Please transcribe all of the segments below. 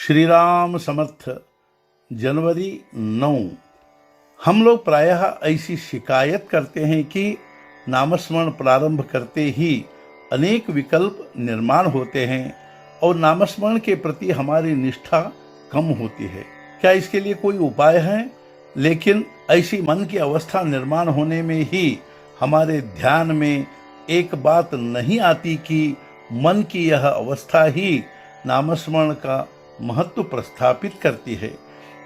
श्री राम समर्थ। जनवरी 9 हम लोग प्रायः ऐसी शिकायत करते हैं कि नामस्मरण प्रारंभ करते ही अनेक विकल्प निर्माण होते हैं और नामस्मरण के प्रति हमारी निष्ठा कम होती है। क्या इसके लिए कोई उपाय है? लेकिन ऐसी मन की अवस्था निर्माण होने में ही हमारे ध्यान में एक बात नहीं आती कि मन की यह अवस्था ही नामस्मरण का महत्व प्रस्थापित करती है।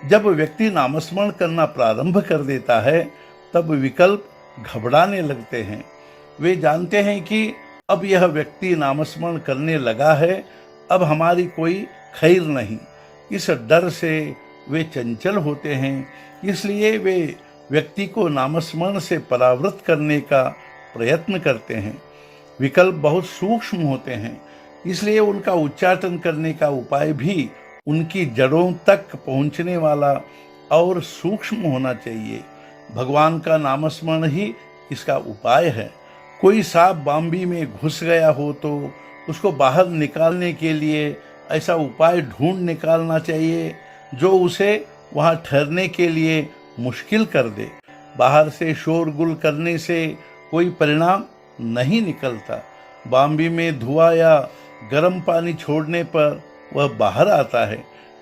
जब व्यक्ति नामस्मरण करना प्रारंभ कर देता है तब विकल्प घबराने लगते हैं। वे जानते हैं कि अब यह व्यक्ति नामस्मरण करने लगा है, अब हमारी कोई खैर नहीं। इस डर से वे चंचल होते हैं, इसलिए वे व्यक्ति को नामस्मरण से परावृत करने का प्रयत्न करते हैं। विकल्प बहुत सूक्ष्म होते हैं, इसलिए उनका उच्चाटन करने का उपाय भी उनकी जड़ों तक पहुंचने वाला और सूक्ष्म होना चाहिए। भगवान का नामस्मरण ही इसका उपाय है। कोई सांप बांबी में घुस गया हो तो उसको बाहर निकालने के लिए ऐसा उपाय ढूंढ निकालना चाहिए जो उसे वहां ठहरने के लिए मुश्किल कर दे। बाहर से शोरगुल करने से कोई परिणाम नहीं निकलता। बांबी में धुआं या गर्म पानी छोड़ने पर वह बाहर आता है।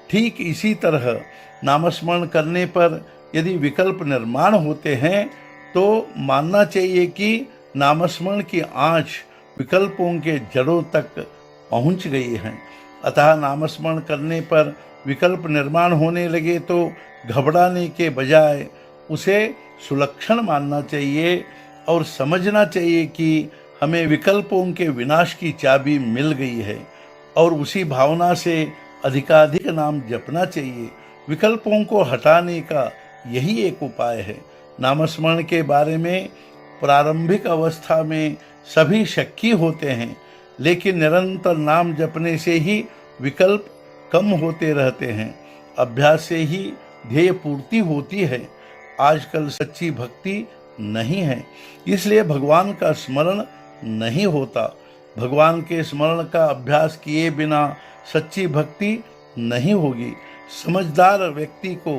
ठीक इसी तरह नामस्मरण करने पर यदि विकल्प निर्माण होते हैं तो मानना चाहिए कि नामस्मरण की आँच विकल्पों के जड़ों तक पहुंच गई है। अतः नामस्मरण करने पर विकल्प निर्माण होने लगे तो घबराने के बजाय उसे सुलक्षण मानना चाहिए और समझना चाहिए कि हमें विकल्पों के विनाश की चाबी मिल गई है और उसी भावना से अधिकाधिक नाम जपना चाहिए। विकल्पों को हटाने का यही एक उपाय है। नामस्मरण के बारे में प्रारंभिक अवस्था में सभी शक्की होते हैं, लेकिन निरंतर नाम जपने से ही विकल्प कम होते रहते हैं। अभ्यास से ही ध्येय पूर्ति होती है। आजकल सच्ची भक्ति नहीं है, इसलिए भगवान का स्मरण नहीं होता। भगवान के स्मरण का अभ्यास किए बिना सच्ची भक्ति नहीं होगी। समझदार व्यक्ति को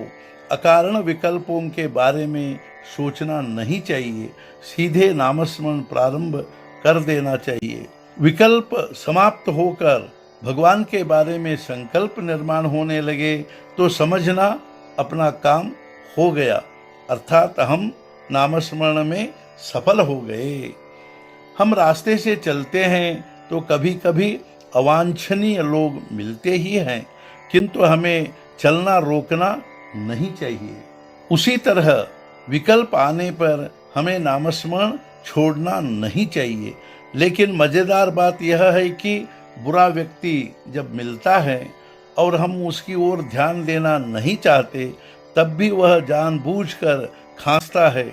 अकारण विकल्पों के बारे में सोचना नहीं चाहिए, सीधे नामस्मरण प्रारंभ कर देना चाहिए। विकल्प समाप्त होकर भगवान के बारे में संकल्प निर्माण होने लगे तो समझना अपना काम हो गया, अर्थात हम नामस्मरण में सफल हो गए। हम रास्ते से चलते हैं तो कभी कभी अवांछनीय लोग मिलते ही हैं, किंतु हमें चलना रोकना नहीं चाहिए। उसी तरह विकल्प आने पर हमें नामस्मरण छोड़ना नहीं चाहिए। लेकिन मज़ेदार बात यह है कि बुरा व्यक्ति जब मिलता है और हम उसकी ओर ध्यान देना नहीं चाहते, तब भी वह जानबूझकर खांसता है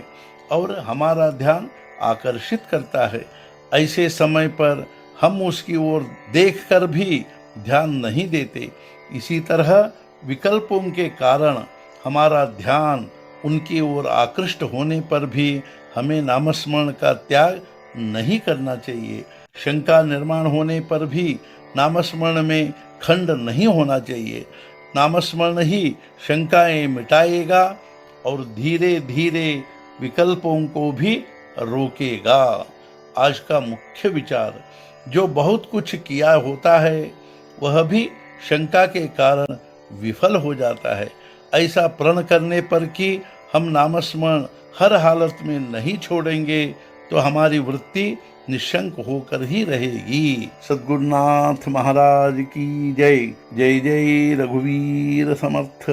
और हमारा ध्यान आकर्षित करता है। ऐसे समय पर हम उसकी ओर देखकर भी ध्यान नहीं देते। इसी तरह विकल्पों के कारण हमारा ध्यान उनकी ओर आकृष्ट होने पर भी हमें नामस्मरण का त्याग नहीं करना चाहिए। शंका निर्माण होने पर भी नामस्मरण में खंड नहीं होना चाहिए। नामस्मरण ही शंकाएं मिटाएगा और धीरे धीरे विकल्पों को भी रोकेगा। आज का मुख्य विचार, जो बहुत कुछ किया होता है वह भी शंका के कारण विफल हो जाता है। ऐसा प्रण करने पर कि हम नामस्मरण हर हालत में नहीं छोड़ेंगे तो हमारी वृत्ति निशंक होकर ही रहेगी। सद्गुरुनाथ महाराज की जय। जय जय रघुवीर समर्थ।